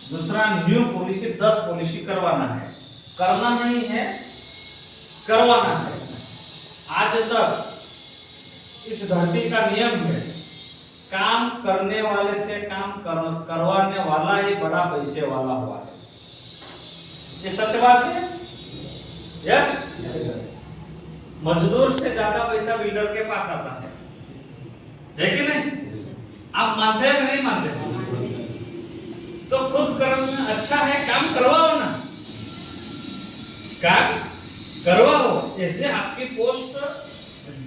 दूसरा new policy 10 policy करवाना है, करना नहीं है, करवाना है। आज तक इस धरती का नियम है, काम करने वाले से काम करवाने वाला ही बड़ा पैसे वाला हुआ है। ये सच बात है। यस, मजदूर से ज्यादा पैसा बिल्डर के पास आता है कि नहीं? आप मानते हैं कि नहीं मानते? तो खुद करना अच्छा है, काम करवाओ ना, काम करवाओ। जैसे आपकी पोस्ट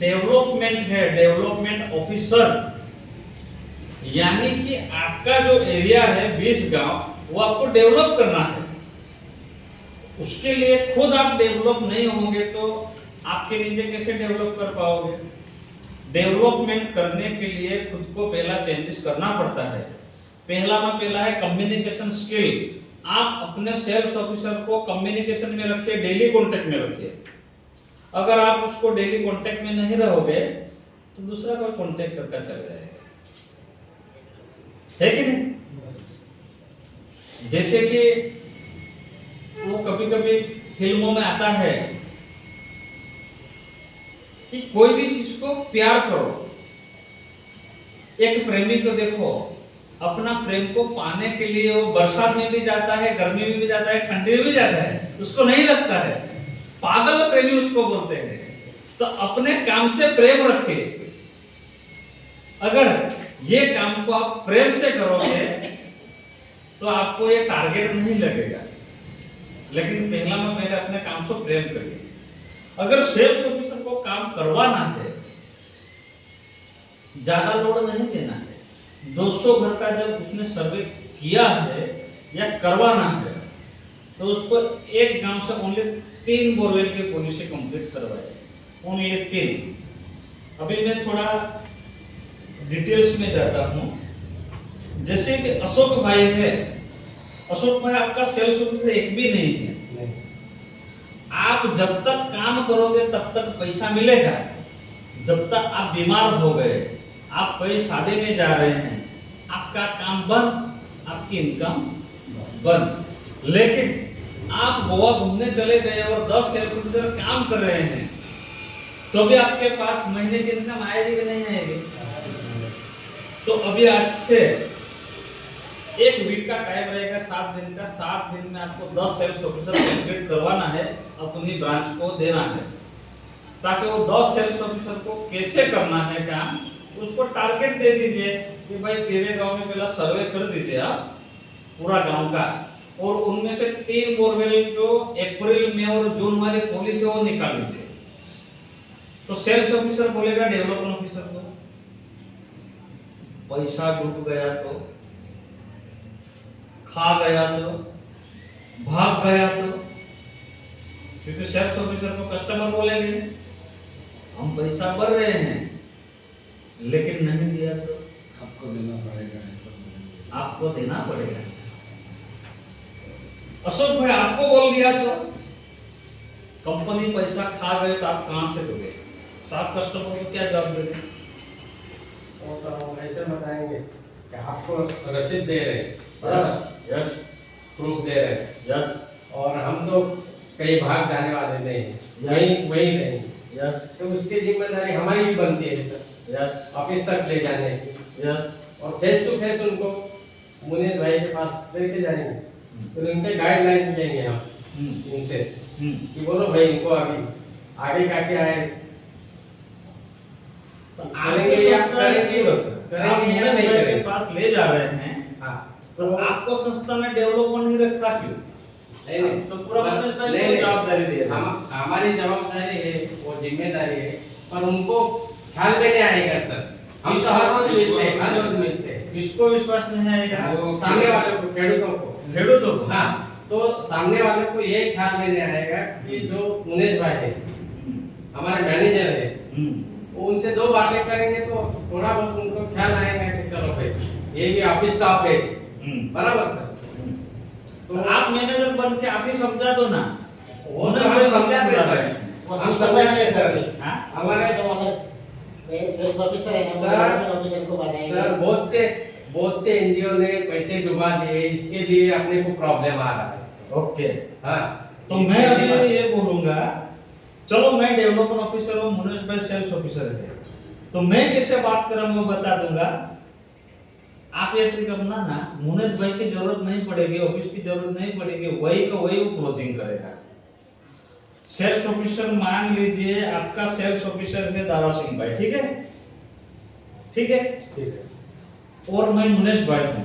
डेवलपमेंट है, डेवलपमेंट ऑफिसर, यानी कि आपका जो एरिया है 20 गांव, वो आपको डेवलप करना है। उसके लिए खुद आप डेवलप नहीं होंगे तो आपके नीचे कैसे डेवलप कर पाओगे? डेवलपमेंट करने के लिए खुद को पहला चेंजेस करना पड़ता है। पहला है कम्युनिकेशन स्किल। आप अपने सेल्स ऑफिसर को कम्युनिकेशन में रखिए, डेली कांटेक्ट में रखिए। अगर आप उसको डेली कांटेक्ट में नहीं रहोगे तो दूसरा कोई कांटेक्ट करके चल जाएगा, है कि नहीं? जैसे कि वो कभी कभी फिल्मों में आता है कि कोई भी चीज को प्यार करो। एक प्रेमी को देखो, अपना प्रेम को पाने के लिए वो बरसात में भी जाता है, गर्मी में भी जाता है, ठंडी में भी जाता है, उसको नहीं लगता है। पागल प्रेमी उसको बोलते हैं। तो अपने काम से प्रेम रखिए। अगर ये काम को आप प्रेम से करोगे तो आपको ये टारगेट नहीं लगेगा। लेकिन पहले अपने काम से प्रेम करिए। अगर सेल्स ऑफिसर को काम करवाना है, ज्यादा लोड नहीं देना है। 200 घर का जब उसने सर्वे किया है या करवाना है तो उसको एक गांव से ओनली 3 बोरवेल की पॉलिसी कंप्लीट करवाए, ओनली 3। अभी मैं थोड़ा डिटेल्स में जाता हूं। जैसे कि अशोक भाई है, अशोक भाई आपका सेल्स ऑफिसर एक भी नहीं है। आप जब तक काम करोगे तब तक पैसा मिलेगा। जब तक आप बीमार हो गए, आप कहीं शादी में जा रहे हैं, आपका काम बंद, आपकी इनकम बंद। लेकिन आप गोवा घूमने चले गए और 10 सेल्स ऑफिसर काम कर रहे हैं तो भी आपके पास महीने की इनकम आएगी कि नहीं आएगी? तो अभी आज से 1 वीक का टाइम रहेगा, 7 दिन का। 7 दिन में आपको 10 सेल्स ऑफिसर कंप्लीट करवाना है, अपनी ब्रांच को देना है, ताकि वो 10 सेल्स ऑफिसर को कैसे करना है काम, उसको टारगेट दे दीजिए कि भाई तेरे गांव में पहला सर्वे कर दीजिए आप पूरा गांव का, और उनमें से 3 बोरवेल जो अप्रैल में और जून वाली पॉलिसी वो निकाल लीजिए। तो सेल्स ऑफिसर बोलेगा डेवलपमेंट ऑफिसर को, पैसा डूब गया तो, खा गया तो, भाग गया तो, क्योंकि सेल्स ऑफिसर को कस्टमर बोलेंगे हम पैसा भर रहे हैं लेकिन नहीं दिया तो आपको देना पड़ेगा। आपको देना पड़ेगा। अशोक भाई आपको बोल दिया तो कंपनी पैसा खा गए तो आप कहां से दोगे? तो आप कस्टमर को क्या जवाब देंगे? वो तो हम ऐसे बताएंगे कि आपको रसीद दे रहे हैं, यस, प्रूफ दे रहे हैं, यस, और हम तो कहीं भाग जाने वाले नहीं, Yes. वहीं रहेंगे। यस, तो उसकी जिम्मेदारी हमारी भी बनती है सर, यस, ऑफिस तक ले जाने की, यस, और फेस टू फेस उनको मुनीर भाई के पास लेके जाएंगे। फिर उनके गाइडलाइन लेंगे हम इनसे कि बोलो भाई इनको अभी आगे का क्या है, करेंगे या नहीं करेंगे। पास ले जा रहे हैं। हाँ, तो आपको संस्था ने डेवलपमेंट नहीं रखा क्यों? नहीं, तो पूरा मैनेजमेंट नहीं, को जवाबदारी दे रहे हैं। हमारी जवाबदारी है, वो जिम्मेदारी है, पर उनको ख्याल में नहीं आएगा सर। हम तो हर रोज मिलते हैं, हर रोज मिलते हैं। किसको विश्वास नहीं आएगा? सामने वाले को, खेडूतों को, खेडूतों को। हाँ, तो सामने वाले को ये ख्याल में नहीं आएगा कि जो मुनेश भाई है, हमारे मैनेजर है, वो उनसे 2 बातें करेंगे तो थोड़ा बहुत उनको ख्याल आएगा कि चलो भाई ये भी ऑफिस स्टाफ है, बराबर सर। तो आप मैनेजर बन के आप ही समझा दो ना। वो तो हम समझाते हैं सर, हम समझाते हैं सर। हाँ? हमारे सेल्स ऑफिसर है ना, सर, डेवलपमेंट ऑफिसर को बताएंगे। सर बहुत से एनजीओ ने पैसे डुबा दिए, इसके लिए अपने को प्रॉब्लम आ रहा है। ओके, हाँ, तो मैं अभी ये बोलूंगा, चलो मैं डेवलपमेंट ऑफिसर हूँ, मुनीश भाई सेल्स ऑफिसर है, तो मैं कैसे बात करूंगा बता दूंगा। आप ये ट्रिक अपना ना, मुनीश भाई की जरूरत नहीं पड़ेगी, ऑफिस की जरूरत नहीं पड़ेगी, वही का वही वो क्लोजिंग करेगा। सेल्स ऑफिसर मान लीजिए आपका सेल्स ऑफिसर है दारा सिंह भाई, ठीक है, ठीक है, ठीक है। और मैं मुनीश भाई हूँ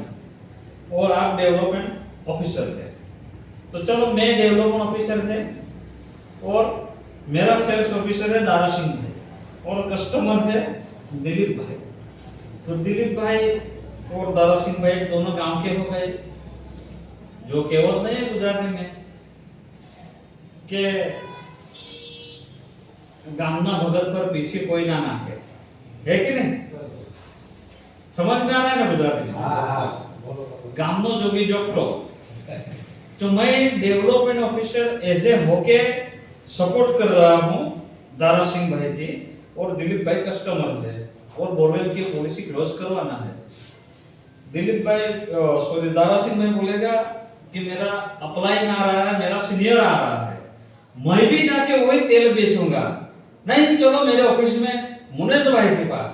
और आप डेवलपमेंट ऑफिसर है, तो चलो मैं डेवलपमेंट ऑफिसर है और मेरा सेल्स ऑफिसर है दारा सिंह भाई और कस्टमर है दिलीप भाई। तो दिलीप भाई और दारा सिंह भाई दोनों गांव के हो गए, जो केवल नहीं है गुजराती में के गामना भगत पर पीछे कोई ना है कि नहीं? समझ में आ रहा है ना गुजराती में? गामनो जोगी जोकरो। तो मैं डेवलपमेंट ऑफिसर एज ए होके सपोर्ट कर रहा हूँ दारा सिंह भाई की, और दिलीप भाई कस्टमर है और बोरवेल की पॉलिसी क्लोज करवाना है। दिलीप भाई सॉरी दारा सिंह भाई बोलेगा कि मेरा अप्लाई ना आ रहा है, मेरा सीनियर आ रहा है, मैं भी जाके वही तेल बेचूंगा, नहीं चलो मेरे ऑफिस में मुनीश भाई के पास।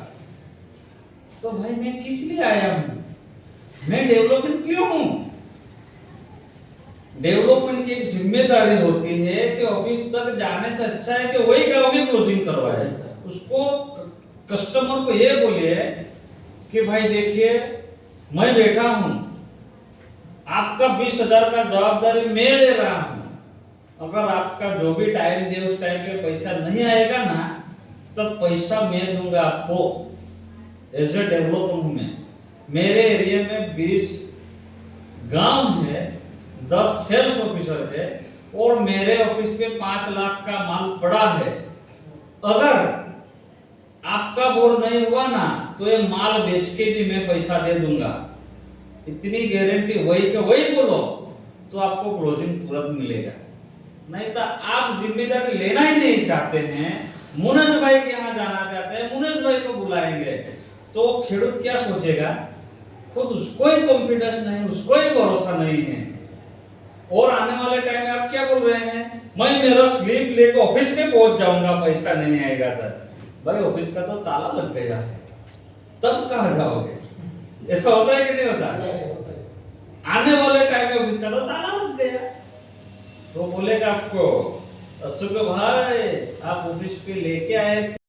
तो भाई मैं किस लिए आया हूं? मैं डेवलपमेंट क्यों हूं? डेवलपमेंट की एक जिम्मेदारी होती है कि ऑफिस तक जाने से अच्छा है कि वही गांव में क्लोजिंग करवाए। उसको कस्टमर को ये बोलिए कि भाई देखिए मैं बैठा हूं, आपका 20,000 का जवाबदारी मैं ले रहा हूं, अगर आपका जो भी टाइम दे उस टाइम पे पैसा नहीं आएगा ना, तब पैसा मैं दूंगा आपको एज ए डेवलपर हूं मैं। मेरे एरिया में 20 गांव है, 10 सेल्स ऑफिसर है और मेरे ऑफिस पे 5 लाख का माल पड़ा है। अगर आपका बोर नहीं हुआ ना तो ये माल बेच के भी मैं पैसा दे दूंगा, इतनी गारंटी वही के वही बोलो तो आपको क्लोजिंग तुरंत मिलेगा। नहीं तो आप जिम्मेदारी लेना ही नहीं चाहते हैं, मुनीश भाई के यहाँ जाना चाहते हैं, मुनीश भाई को बुलाएंगे, तो खेडूत क्या सोचेगा? खुद उसको ही कॉन्फिडेंस नहीं, उसको ही भरोसा नहीं है। और आने वाले टाइम में आप क्या बोल रहे हैं, मैं मेरा स्लीप लेकर ऑफिस में पहुंच जाऊंगा, पैसा नहीं आएगा तो भाई ऑफिस का तो ताला लग गया है, तब कहां जाओगे? ऐसा होता है कि नहीं होता? आने वाले टाइम में ऑफिस का तो ताला लग गया, तो बोलेगा आपको अशोक भाई आप ऑफिस पे लेके आए थे